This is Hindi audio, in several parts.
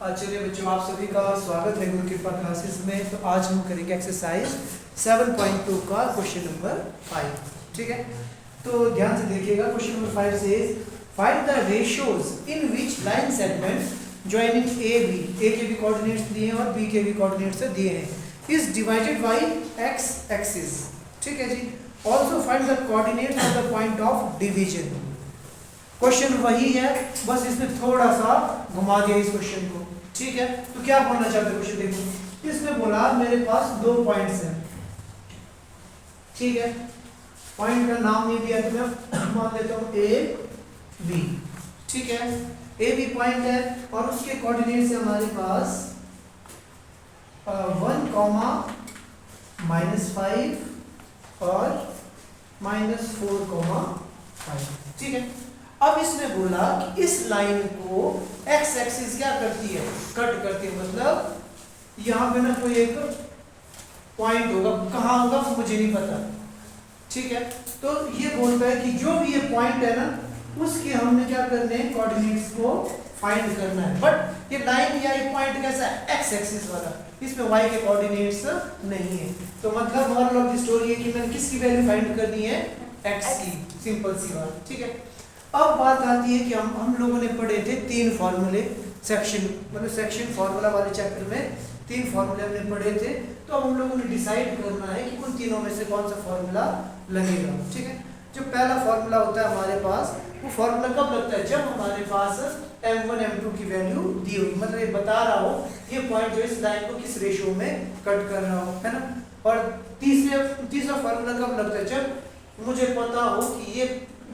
चलिए बच्चों, आप सभी का स्वागत है गुरु कृपा क्लासेस में। तो आज हम करेंगे एक्सरसाइज 7.2 का क्वेश्चन नंबर 5। ठीक है, तो ध्यान से देखिएगा। क्वेश्चन नंबर 5 से find the ratios in which line segment joining A के भी कोऑर्डिनेट्स दिए हैं और बी के भी कोऑर्डिनेट्स दिए हैं is divided by X axis. ठीक है जी। Also find the coordinates of the point of division. Question वही है, बस इसने थोड़ा सा घुमा दिया इस क्वेश्चन को। ठीक है, तो क्या बोलना चाहते हैं क्वेश्चन देखो। इसमें बोला मेरे पास दो पॉइंट्स हैं। ठीक है, पॉइंट का नाम नहीं दिया तो मैं मान लेता हूं ए बी। ठीक है, ए बी पॉइंट है और उसके कोऑर्डिनेट्स है हमारे पास 1, -5 और -4, 5। ठीक है, अब इसने बोला कि इस लाइन को एक्स एक्सिस क्या करती है, कट करती है। मतलब यहाँ पे ना कोई एक पॉइंट होगा, कहाँ होगा मुझे नहीं पता। ठीक है, तो ये बोलता है कि जो भी ये पॉइंट है ना, उसके हमने क्या करने हैं, कोऑर्डिनेट्स को फाइंड करना है। बट ये लाइन या ये पॉइंट कैसा है, एक्स एक्सिस वाला, इसमें वाई के कोऑर्डिनेट्स नहीं है। तो मतलब मॉरल ऑफ द स्टोरी है कि मैंने किसकी वैल्यू फाइंड करनी है, एक्स की, सिंपल सी बात। ठीक है, अब बात आती है कि हम लोगों ने पढ़े थे 3 फार्मूले सेक्शन, मतलब सेक्शन फार्मूला वाले चैप्टर में 3 फार्मूले हमने पढ़े थे। तो अब हम लोगों ने डिसाइड करना है कि उन तीनों में से कौन सा फार्मूला लगेगा। ठीक है, जो पहला फार्मूला होता है हमारे पास, वो फार्मूला कब लगता है, जब हमारे पास m1 m2 की वैल्यू दी होगी। मतलब ये बता रहा हो ये पॉइंट जो इस लाइन को किस रेशियो में कट कर रहा हो, है ना। और तीसरा फार्मूला कब लगता है, जब मुझे पता हो कि ये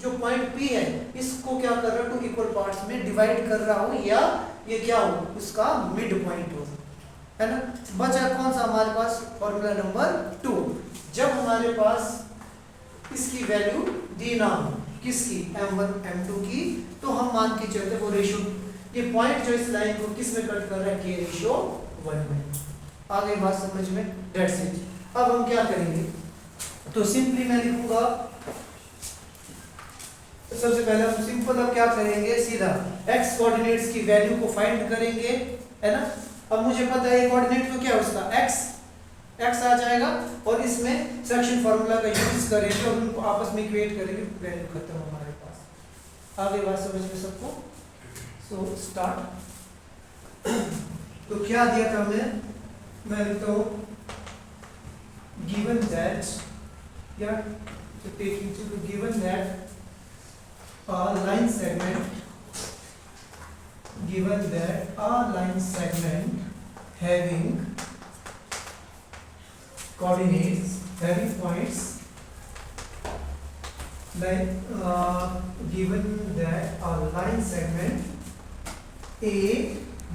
जो पॉइंट P है इसको क्या कर रहा है, 2 इक्वल पार्ट्स में डिवाइड कर रहा हो, या ये क्या हो, उसका मिड पॉइंट हो, है ना। बचा कौन सा हमारे पास, फॉर्मूला नंबर 2। जब हमारे पास इसकी वैल्यू दी ना हो, किसकी, m1 m2 की, तो हम मान के चलते वो रेशियो, ये पॉइंट जो इस लाइन को किस में कट कर रहा है, k रेशियो 1 में। आगे बात समझ में, दैट्स इट। अब हम क्या करेंगे, तो सिंपली मैं लिखूंगा, तो सबसे पहले हम सिंपल अब क्या करेंगे, सीधा x कोऑर्डिनेट्स की वैल्यू को फाइंड करेंगे, है ना। अब मुझे पता है ये कोऑर्डिनेट तो क्या है उसका, x आ जाएगा, और इसमें सेक्शन फार्मूला का यूज करेंगे और उनको आपस में इक्वेट करेंगे, वैल्यू खत्म हमारे पास। आगे बात समझ में सबको। So start. तो क्या दिया था हमें, मैं लिखता हूँ गिवन दैट, या taking to given that a line segment, given that a line segment having coordinates, having points, like given that a line segment A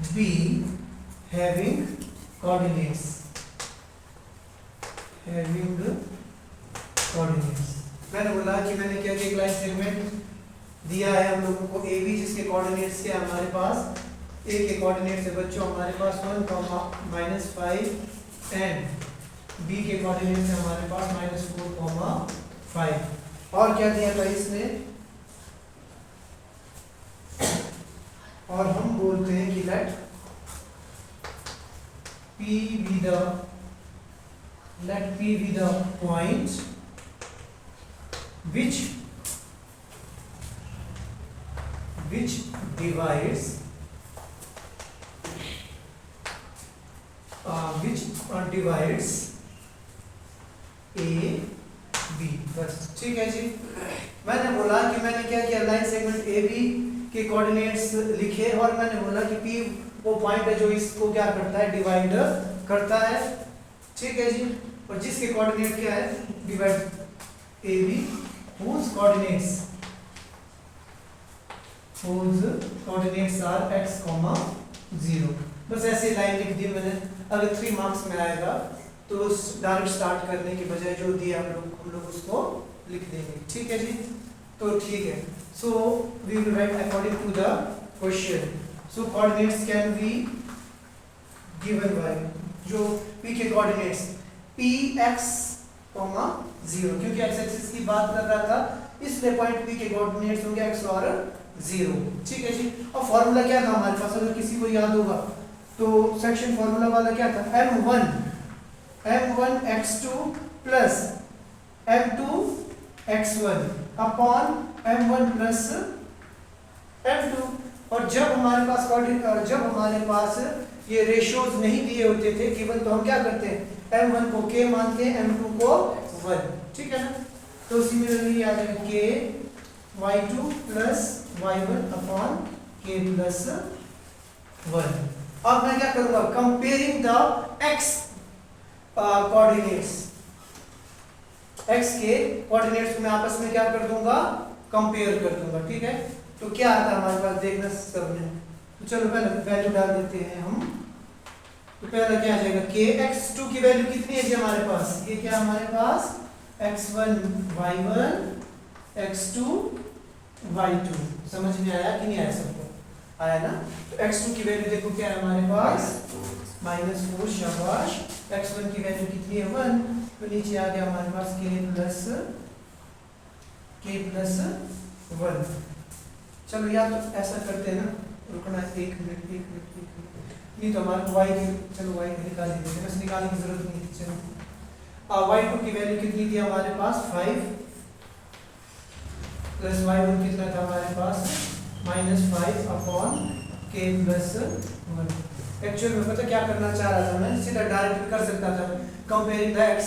B having coordinates, मैंने बोला कि मैंने क्या किया, एक लाइन सेगमेंट दिया है हम लोगों को ए बी, जिसके कोऑर्डिनेट्स क्या हमारे पास, ए के कोऑर्डिनेट्स है बच्चों हमारे पास 1, -5 एंड बी के कोऑर्डिनेट्स है हमारे पास -4, 5। और क्या दिया था इसने, और हम बोलते हैं कि late P be the point which divides A B, बस। ठीक है जी। मैंने बोला कि मैंने क्या किया, लाइन सेगमेंट ए बी के कोऑर्डिनेट्स लिखे, और मैंने बोला कि P वो पॉइंट है जो इसको क्या करता है, डिवाइड करता है। ठीक है जी, और जिसके कोऑर्डिनेट क्या है, divide A B whose coordinates are x, 0। बस ऐसे लाइन लिख दी मैंने। अगर 3 मार्क्स में आएगा तो डायरेक्ट स्टार्ट करने के बजाय जो दिया हम लोग उसको लिख देंगे। ठीक है जी, तो ठीक है। So we will write according to the question. So coordinates can be given by, जो p के कोऑर्डिनेट्स px, 0, क्योंकि x एक्सिस की बात कर रहा था, इसलिए पॉइंट p के कोऑर्डिनेट्स होंगे x और 0। ठीक है जी। और फॉर्मूला क्या था हमारे पास, अगर किसी को याद होगा, तो सेक्शन फॉर्मूला वाला क्या था, m1 x2 plus m2 x1 upon m1 plus m2। और जब हमारे पास ये रेशियोज नहीं दिए होते थे केवल, तो हम क्या करते हैं m1 को k मानते हैं, m2 को 1, ठीक है ना। तो सिमिलरली आ जाएगा k y2 plus y1 upon k plus 1। अब मैं क्या करूंगा, comparing the x coordinates, x के कोऑर्डिनेट्स को मैं आपस में क्या कर दूंगा, कंपेयर कर दूंगा, ठीक है। तो क्या आता है हमारे पास, देखना सबने। तो चलो पहले वैल्यू डाल देते हैं हम। तो पहला क्या आ जाएगा, k x2 की वैल्यू कितनी है जी हमारे पास, ये क्या हमारे पास x1 y1 x2 y2। समझ में आया कि नहीं आया, सबको आया ना। तो x2 की वैल्यू देखो क्या है हमारे पास -4, शाबाश। x1 की वैल्यू कितनी है 1, तो नीचे आ गया हमारे पास k प्लस 1। चलो या तो ऐसा करते हैं ना, रुकना 1 मिनट नहीं तो हमारे को y की, चलो y निकाल देते हैं, बस निकालने की जरूरत नहीं है। चलो y2 की वैल्यू कितनी थी हमारे पास 5 प्लस y1 कितना था हमारे पास -5 अपॉन k प्लस 1। एक्चुअल में पता क्या करना चाह रहा था मैं, सीधा डायरेक्ट कर सकता था कंपेयरिंग द x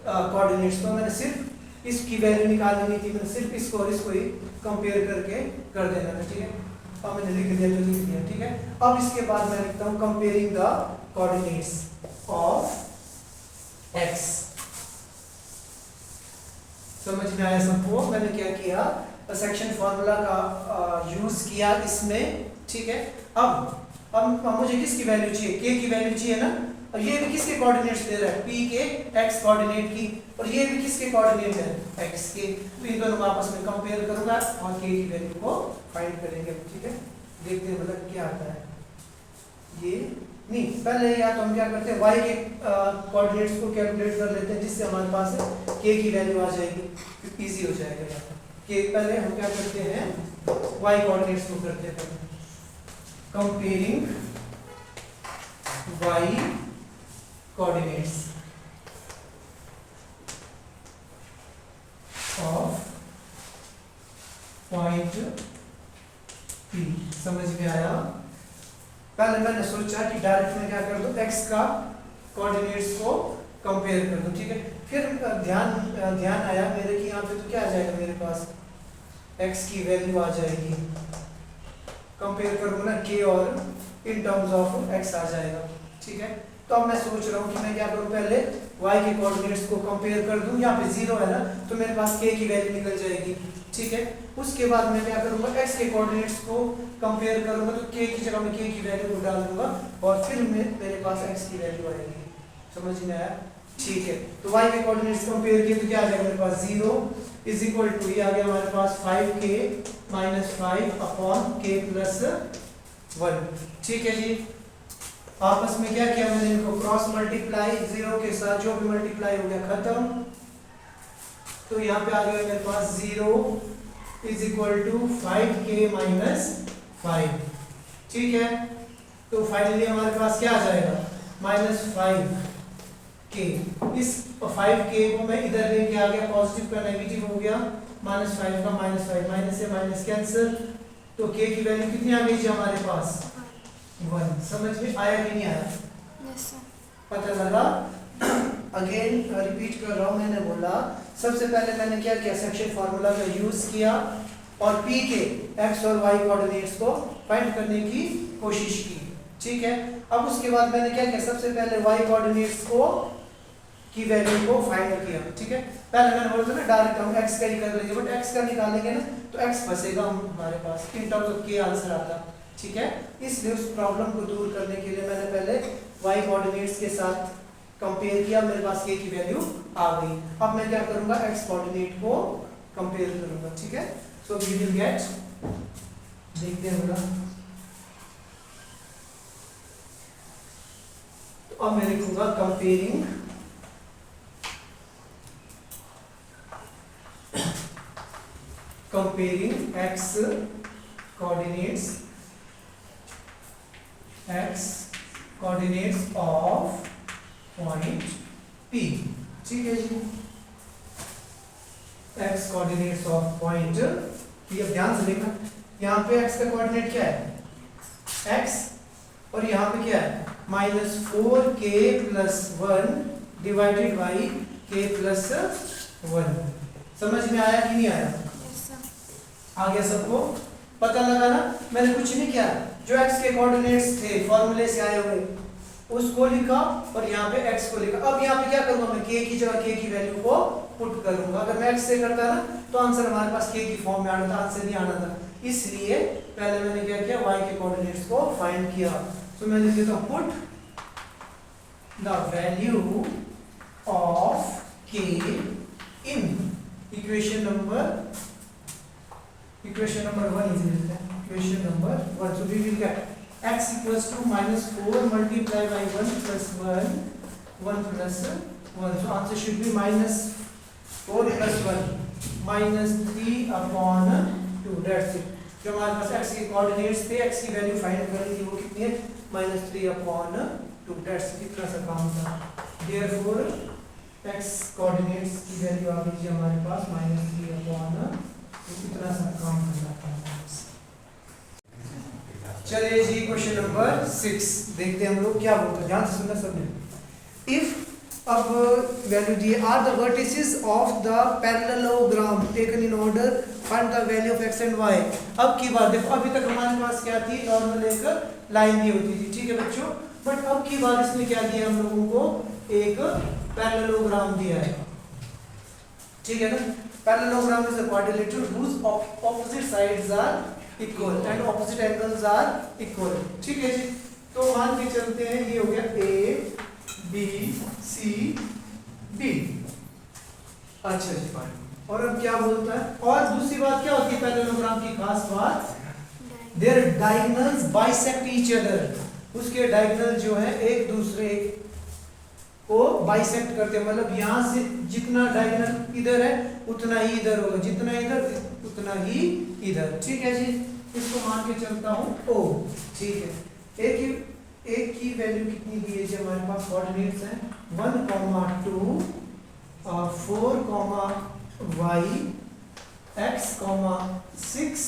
कोऑर्डिनेट्स, तो मैंने सिर्फ इसकी वैल्यू निकालनी नहीं थी, मैंने सिर्फ इसको और इसको ही कंपेयर करके कर देना था, ठीक है। अब मैंने लिख दिया जो लिख दिया, ठीक है। अब इसके बाद मैं लिखता हूँ comparing the coordinates of x। समझ में आया सबको, मैंने क्या किया, सेक्शन फॉर्मूला का यूज किया इसमें, ठीक है। अब मुझे किसकी वैल्यू चाहिए, k की वैल्यू चाहिए ना, और ये भी किसके कोऑर्डिनेट्स दे रहा है, p के x कोऑर्डिनेट की, और ये भी किसके कोऑर्डिनेट है x के। तो इन दोनों को आपस में कंपेयर करूंगा और k की वैल्यू को फाइंड करेंगे, ठीक है। देखते हैं मतलब क्या आता है। ये नहीं, पहले या तो हम क्या करते हैं y के कोऑर्डिनेट्स को कैलकुलेट कर लेते हैं, जिससे हमारे पास k की वैल्यू आ जाएगी, इजी हो जाएगा। k पहले हम क्या करते हैं y कोऑर्डिनेट्स को करते हैं, comparing y coordinates of point P। समझ में आया। पहले मैंने सोचा कि डायरेक्ट में क्या कर दूं, x का कोऑर्डिनेट्स को कंपेयर कर दूं, ठीक है। फिर ध्यान आया मेरे कि यहाँ पे तो क्या आ जाएगा मेरे पास, x की वैल्यू आ जाएगी, कंपेयर करूंगा ना k और इन टर्म्स ऑफ x आ जाएगा, ठीक है। तो अब मैं सोच रहा हूँ कि मैं क्या करूँ, पहले y के कोऑर्डिनेट्स को कंपेयर कर दूं, यहाँ पे 0 है ना, तो मेरे पास k की वैल्यू निकल जाएगी, ठीक है। उसके बाद मैं क्या करूँगा, x के कोऑर्डिनेट्स को कंपेयर करूँगा, तो k की जगह में k की वैल्यू को डाल दूंगा और फिर मेरे पास x की वैल्यू आएगी। समझ में आया, ठीक है। तो y के कोऑर्डिनेट्स कंपेयर किए तो क्या आ जाएगा मेरे पास 0 इज इक्वल टू, ये आ गया हमारे पास 5k minus 5 upon k plus 1, ठीक है जी। आपस में क्या किया मैंने, इनको क्रॉस मल्टीप्लाई, 0 के साथ जो भी मल्टीप्लाई हो गया खत्म। तो यहाँ पे आ गया मेरे पास 0 is equal to 5k minus 5, ठीक है। तो फाइनली हमारे पास क्या आ जाएगा -5k। इस 5k को मैं इधर लेके आ गया, पॉजिटिव का नेगेटिव हो गया, -5 का -5, माइनस से माइनस कैंसिल, तो k की वैल्यू कितनी आ गई जी हमारे पास 1। समझ में आया कि नहीं आया? Yes sir. पता लगा? अगेन रिपीट कर रहा हूँ, मैंने बोला सबसे पहले मैंने क्या किया, सेक्शन फॉर्मूला का यूज किया और p के x और y कोऑर्डिनेट्स को फाइंड करने की कोशिश की, ठीक है। अब उसके बाद मैंने क्या किया, सबसे पहले y कोऑर्डिनेट्स को की वैल्यू को फाइंड किया, ठीक है। पहले मैंने बोला था ना डायरेक्ट हम x का ही कर लेंगे, बट x का निकालेंगे ना तो x फंसेगा हमारे पास, in terms of k answer आता, ठीक है। इसलिए उस प्रॉब्लम को दूर करने के लिए मैंने पहले y कोऑर्डिनेट्स के साथ कंपेयर किया, मेरे पास k की वैल्यू आ गई। अब मैं क्या करूंगा, x कोऑर्डिनेट को कंपेयर करूंगा, ठीक है। सो वी विल गेट, देखते हैं बोला, तो अब मैं लिखूंगा comparing x coordinates, x coordinates of point P, ठीक है जी। x coordinates of point P, अब ध्यान से देखना, यहाँ पे x का कोऑर्डिनेट क्या है, x, और यहाँ पे क्या है -4k + 1 डिवाइडेड बाई k + 1। समझ में आया कि नहीं आया? आ गया सबको? पता लगा ना? मैंने कुछ नहीं किया, जो x के कोऑर्डिनेट्स थे फॉर्मूले से आए हुए उसको लिखा और यहाँ पे x को लिखा। अब यहाँ पे क्या करूंगा मैं, k की जगह k की वैल्यू को पुट करूंगा। अगर मैं x से करता ना तो आंसर हमारे पास k की फॉर्म में आना था, आंसर नहीं आना था। इसलिए पहले मैंने क्या किया, y के कोऑर्डिनेट्स को फाइंड किया। तो मैं लिख देता हूं put the value of k in equation number 1 equation number 1। so we will get x equals to -4 multiplied by 1 plus 1 plus 1, so answer should be -4 plus 1 -3/2, that's it। जो हमारे पास x के कोऑर्डिनेट्स थे, x की वैल्यू फाइंड करनी थी, वो कितनी है -3/2, that's it। इतना सा काम था। therefore x कोऑर्डिनेट्स की वैल्यू आ गई हमारे पास -3/2, इतना सा काम करना था। चलिए जी क्वेश्चन नंबर 6 देखते हैं हम लोग क्या बोलते हैं, ध्यान से सुनना सबने। इफ, अब वैल्यू दिए, are the vertices of the parallelogram taken in order, find the value of x and y। अब की बात देखो, अभी तक हमारे पास क्या थी, नॉर्मल एक लाइन दी होती थी, ठीक है बच्चों, बट अब की बार इसने क्या दिया हम लोगों को, एक पैरेललोग्राम दिया है, ठीक है ना। Parallelogram is a quadrilateral whose opposite sides are equal and opposite angles are equal, ठीक है जी। तो मान के चलते हैं ये हो गया A B C D, अच्छा जी। और अब क्या बोलता है, और दूसरी बात क्या होती है पैरेललोग्राम की खास बात, their diagonals bisect each other, उसके डायगोनल जो है एक दूसरे को बाइसेक्ट करते हैं, मतलब यहाँ से जितना डायगोनल इधर है उतना ही इधर होगा, जितना इधर उतना ही इधर, ठीक है जी। इसको मान के चलता हूँ O, ठीक है। एक की वैल्यू कितनी दी है जी हमारे पास, कोऑर्डिनेट्स हैं 1, 2 और 4, y x, 6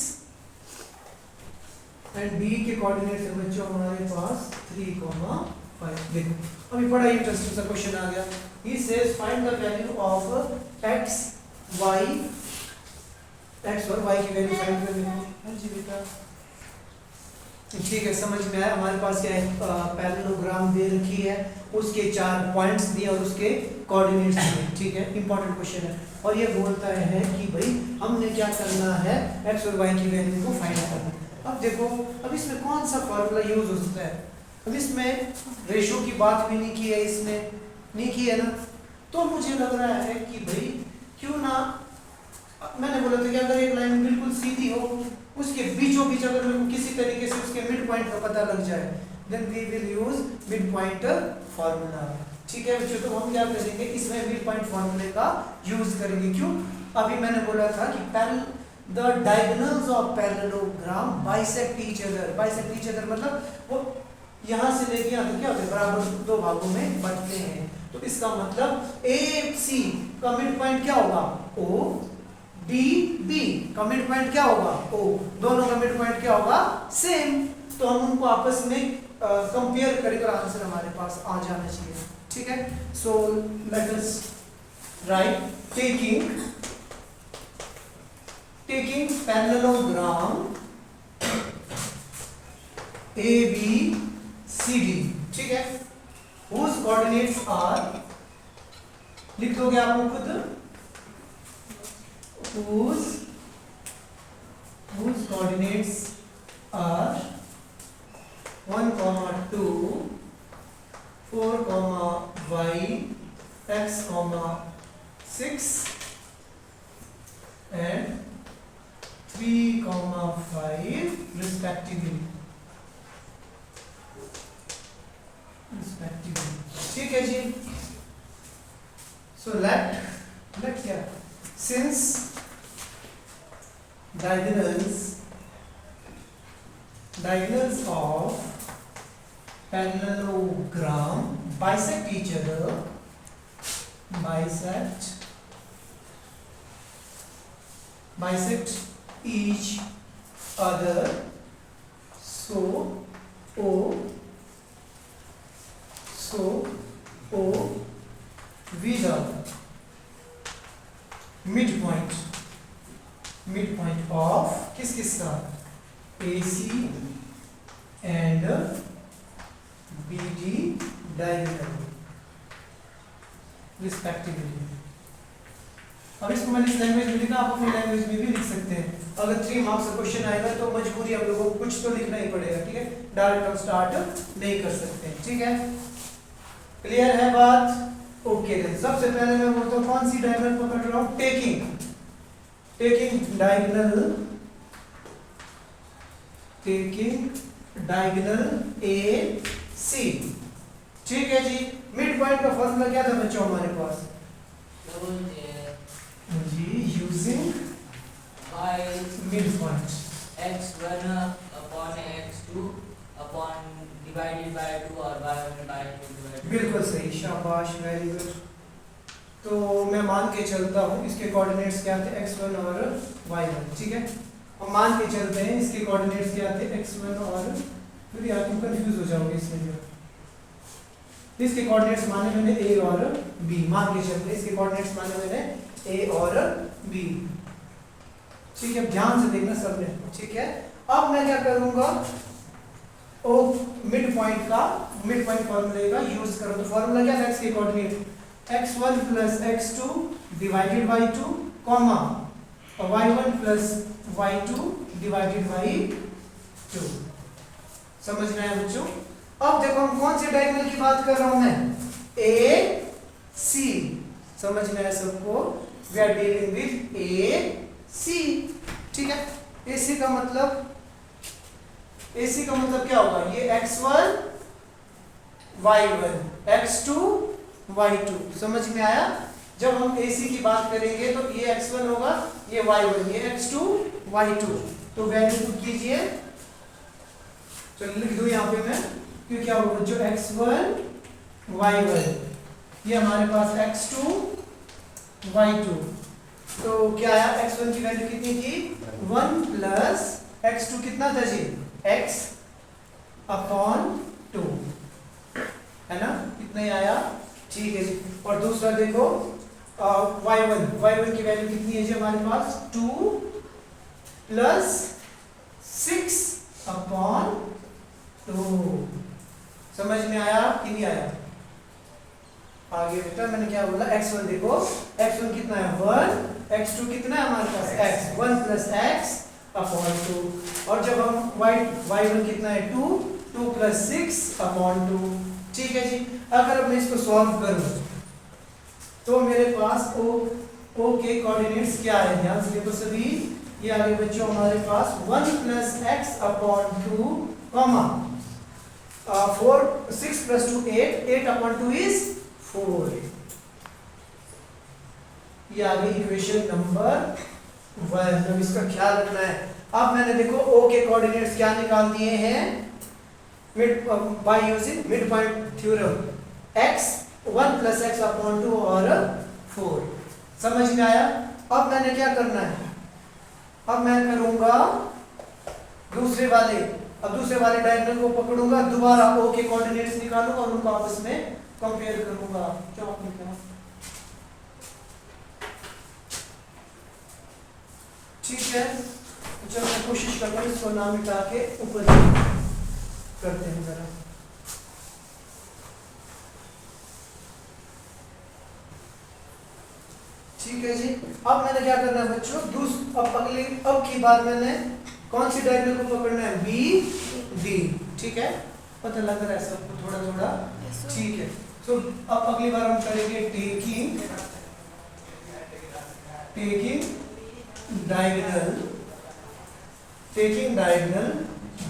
एंड b के कोऑर्डिनेट्स हैं बच्चों हमारे पास 3, 5। देखो अभी बड़ा इंटरेस्टिंग सा क्वेश्चन आ गया। He says find the value of x y की वैल्यू फाइंड करनी है। हाँ जी बेटा, ठीक है, समझ में आया। हमारे पास क्या है, पैरेललोग्राम दे रखी है, उसके 4 पॉइंट्स दिए और उसके कोऑर्डिनेट्स दिए, ठीक है, इंपॉर्टेंट क्वेश्चन है। और ये बोलता है कि भाई हमने क्या करना है, x और y की वैल्यू को फाइंड करना है। अब देखो, अब इसमें कौन सा फॉर्मूला यूज हो सकता है, अब इसमें रेशो की बात भी नहीं की है, इसने नहीं की है ना, तो मुझे लग रहा है कि भाई क्यों ना, मैंने बोला था कि अगर एक लाइन बिल्कुल सीधी हो, उसके बीचों बीच अगर मेरे को किसी तरीके से उसके मिड पॉइंट का पता लग जाए, then we will use midpoint formula, ठीक है बच्चों। तो हम क्या करेंगे, इसमें मिड पॉइंट फार्मूले का यूज करेंगे। क्यों, अभी मैंने बोला था कि the diagonals of parallelogram bisect each other मतलब वो यहाँ से लेके यहाँ तक क्या होते हैं, बराबर 2 भागों में बंटते हैं। तो इसका मतलब AC का मिड पॉइंट क्या होगा, O, B का मिड पॉइंट क्या होगा, O, दोनों का मिड पॉइंट क्या होगा, सेम। तो हम उनको आपस में कंपेयर करेंगे और आंसर हमारे पास आ जाना चाहिए, ठीक है। So let us right, taking parallelogram ABCD, ठीक है, whose coordinates are, लिख दोगे आप लोग खुद, whose coordinates are 1, 2, 4, y x, 6 and 3, 5 respectively, ठीक है जी। So let क्या, since diagonals of parallelogram bisect each other, bisect each other, so O with a midpoint of किस का AC and BD diagonal respectively। अब इसको मैंने इस लैंग्वेज में लिखा, आप अपनी लैंग्वेज में भी लिख सकते हैं। अगर 3 मार्क्स का क्वेश्चन आएगा तो मजबूरी हम लोगों को कुछ तो लिखना ही पड़ेगा, ठीक है, डायरेक्ट हम स्टार्ट नहीं कर सकते, ठीक है, क्लियर है बात? ओके देन सबसे पहले मैं बोलता हूँ कौन सी डायगोनल पकड़ रहा हूँ, टेकिंग डायगोनल ए सी, ठीक है जी। मिड पॉइंट का फॉर्मूला क्या था बच्चों हमारे पास जी, using by mid point x1 upon x2 upon divided by 2 और y1 by 2 divided बिल्कुल सही, शाबाश, वेरी गुड। तो मैं मान के चलता हूँ इसके कोऑर्डिनेट्स क्या थे x1 और y1, ठीक है, हम मान के चलते हैं इसके कोऑर्डिनेट्स क्या थे x1 और, फिर यार तुम कंफ्यूज हो जाओगे इसमें, जो इसके कोऑर्डिनेट्स माने मैंने a और b, मान के चलते हैं इसके कोऑर्डिनेट्स माने मैंने a और b, ठीक है, ध्यान से देखना सबने, ठीक है। अब मैं क्या करूंगा, ओ मिड पॉइंट फॉर्मूले का यूज करो, तो फॉर्मूला क्या था, इसके coordinate x1 plus x2 divided by 2 comma y1 plus y2 divided by 2, समझ में आया बच्चों? अब देखो हम कौन से डायगोनल की बात कर रहा हूं मैं, ए सी, समझ में आया सबको? We are dealing with A C, ठीक है। ए सी का मतलब क्या होगा, ये x1 y1 x2 y2, समझ में आया? जब हम AC की बात करेंगे तो ये x1 होगा, ये y1, ये x2 y2, तो वैल्यू पुट कीजिए, चलो लिख दूं यहाँ पे मैं, क्योंकि क्या होगा जो x1 y1, ये हमारे पास x2 y2, तो क्या आया, x1 की वैल्यू कितनी थी 1 प्लस x2 कितना था जी, x अपॉन 2, है ना, कितना ही आया, ठीक है जी। और दूसरा देखो y1 की वैल्यू कितनी है जी हमारे पास 2 प्लस 6 अपॉन 2, समझ में आया कि नहीं आया? आगे बेटा मैंने क्या बोला, x1 देखो, x1 कितना है 1, x2 कितना है हमारे पास x, 1 प्लस x अपॉन 2, और जब हम y1 कितना है 2 प्लस 6 अपॉन 2, ठीक है जी। अगर मैं इसको सॉल्व करूं तो मेरे पास o के कोऑर्डिनेट्स क्या है, ध्यान से देखो सभी, ये आगे बच्चों हमारे पास 1 plus x upon 2 comma 6 plus 2 8 upon 2 is 4, ये आगे इक्वेशन नंबर 1, अब इसका ख्याल रखना है। अब मैंने देखो o के कोऑर्डिनेट्स क्या निकाल दिए हैं by using mid point theorem, x1 plus x upon 2 और 4, समझ में आया? अब मैंने क्या करना है, अब मैं करूंगा दूसरे वाले डायगोनल को पकड़ूंगा, दोबारा o के कोऑर्डिनेट्स निकालूंगा और उनको आपस में कंपेयर करूंगा, ठीक है। चलो मैं कोशिश करता हूँ इसको नाम मिटा के ऊपर करते हैं जरा, ठीक है जी। अब मैंने क्या करना है बच्चों, अब की बार मैंने कौन सी डायगोनल को पकड़ना है, बी डी, ठीक है, पता लग रहा है सबको थोड़ा थोड़ा, ठीक है। तो अब अगली बार हम करेंगे टेकिंग डायगोनल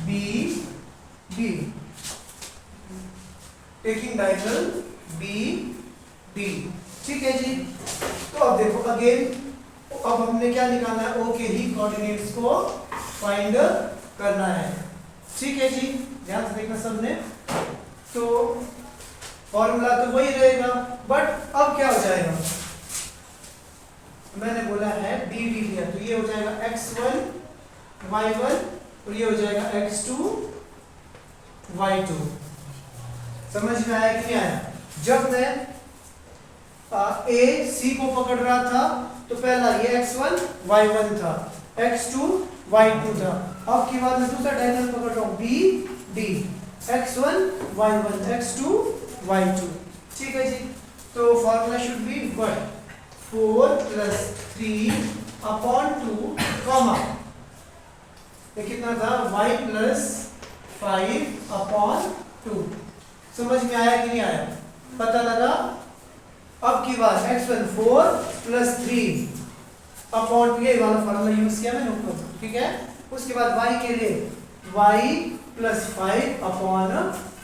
बी डी, ठीक है जी। तो अब देखो अगेन, अब हमने क्या निकालना है, ओ के ही कोऑर्डिनेट्स को फाइंड करना है, ठीक है जी, ध्यान से देखना सबने। तो फॉर्मूला तो वही रहेगा, बट अब क्या हो जाएगा, मैंने बोला है डी डी लिया, तो ये हो जाएगा x1 y1 और ये हो जाएगा x2 y2। समझ में आया कि नहीं आया? जब मैं ए सी को पकड़ रहा था तो पहला ये x1 y1 था, x2 y2 था। अब की बात मैं दूसरा डायगोनल पकड़ रहा हूँ B D, x1 y1 x2 y2। ठीक है जी, तो formula should be what 4 + 3 upon 2 comma ये कितना था y + 5 अपॉन 2। समझ में आया कि नहीं आया? पता लगा? अब की बात x1 4 + 3 अपॉन 2 ये वाला फॉर्मूला यूज किया मैंने ऊपर, ठीक है। उसके बाद y के लिए y + 5 अपॉन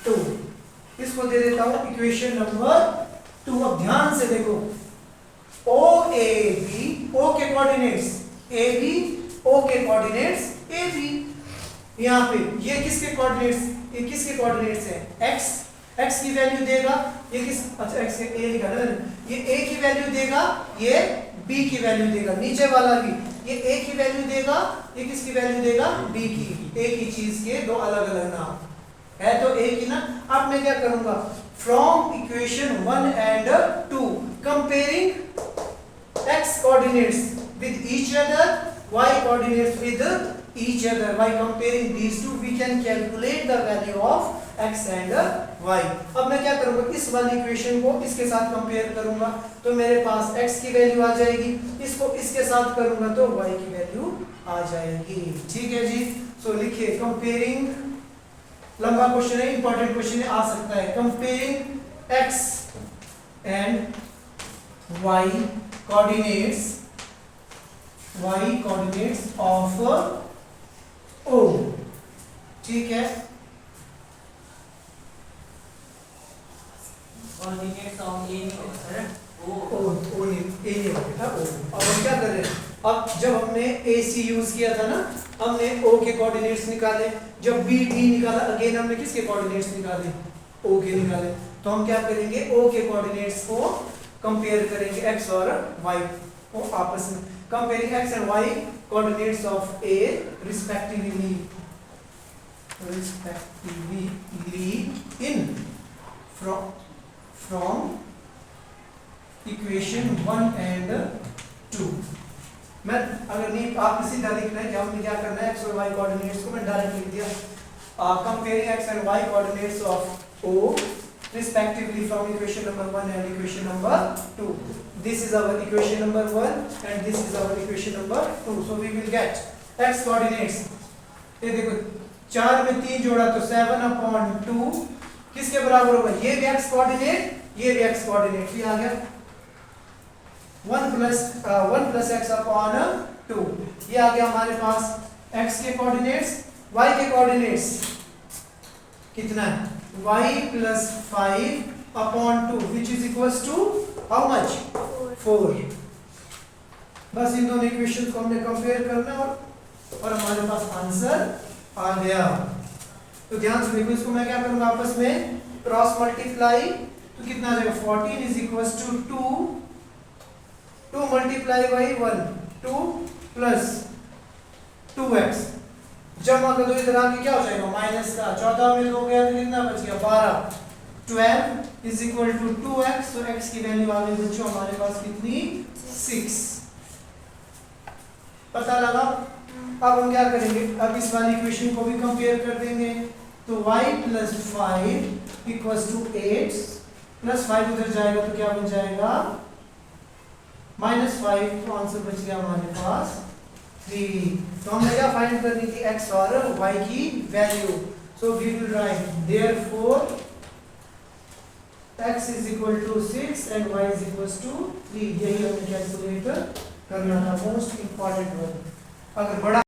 2, इसको दे देता हूं इक्वेशन नंबर 2। अब ध्यान से देखो, ओ ए बी, ओ के कोऑर्डिनेट्स ए बी, ओ के कोऑर्डिनेट्स ए बी। यहाँ पे ये किसके कोऑर्डिनेट्स, ये किसके कोऑर्डिनेट्स है x, x की वैल्यू देगा ये किस, अच्छा x के a लिखा है, ये a की वैल्यू देगा, ये b की वैल्यू देगा, नीचे वाला भी ये a की वैल्यू देगा, ये किसकी वैल्यू देगा b की। एक ही चीज के दो अलग अलग नाम है तो एक ही ना। अब मैं क्या करूंगा, from equation 1 and 2 comparing x coordinates with each other, y coordinates with each other, by comparing these two we can calculate the value of x and y। अब मैं क्या करूंगा, इस वाली इक्वेशन को इसके साथ कंपेयर करूंगा तो मेरे पास x की वैल्यू आ जाएगी, इसको इसके साथ करूंगा तो y की वैल्यू आ जाएगी। ठीक है जी, सो लिखिए कंपेयरिंग, लंबा क्वेश्चन है, इंपॉर्टेंट क्वेश्चन आ सकता है, comparing x and y coordinates of O। ठीक है, कोऑर्डिनेट्स ऑफ ए सर ओ नहीं, ए नहीं बेटा ओ। अब हम क्या कर रहे हैं, अब जब हमने ए सी यूज किया था ना, हमने ओ के कोऑर्डिनेट्स निकाले, जब बी डी निकाला अगेन हमने किसके कोऑर्डिनेट्स निकाले, ओ के निकाले। तो हम क्या करेंगे, ओ के कोऑर्डिनेट्स को कंपेयर करेंगे x और y को आपस में, comparing x and y coordinates of a respectively in from equation 1 and 2। मैं अगर नहीं आप सीधा लिखना है कि हमने क्या करना है, x और y कोऑर्डिनेट्स को मैं डायरेक्ट लिख दिया, comparing x and y coordinates of O respectively from equation number 1 and equation number 2। This is our equation number 1 and this is our equation number 2। So we will get x coordinates, ये देखो 4 में 3 जोड़ा तो 7/2 किसके बराबर होगा, ये भी x कोऑर्डिनेट, ये भी x कोऑर्डिनेट, ये आ गया 1 + x अपॉन 2। ये आ गया हमारे पास x के कोऑर्डिनेट्स, y के कोऑर्डिनेट्स कितना है, y + 5 upon 2 which is equals to how much 4। बस इन दोनों इक्वेशंस को हमने कंपेयर करना और हमारे पास आंसर आ गया। तो ध्यान से देखो, इसको मैं क्या करूंगा, आपस में क्रॉस मल्टीप्लाई, तो कितना आ जाएगा 14 is equals to 2 multiply by 1 2 plus 2x, जमा कर दो इधर आके क्या हो जाएगा माइनस का, 14 में 2 गया तो कितना बच गया 12, 12 is equal to 2x। तो x की वैल्यू आ गई बच्चों हमारे पास कितनी 6। पता लगा? अब हम क्या करेंगे, अब इस वाली इक्वेशन को भी कंपेयर कर देंगे, तो y + 5 = 8 + 5 उधर जाएगा तो क्या बन जाएगा -5, तो आंसर बच गया हमारे पास 3। तो हमें क्या फाइंड करनी थी, x और y की value. So we will write therefore x is equal to 6 and y is equals to 3। यही हमें कैलकुलेट करना था, मोस्ट इंपॉर्टेंट वन। अगर बड़ा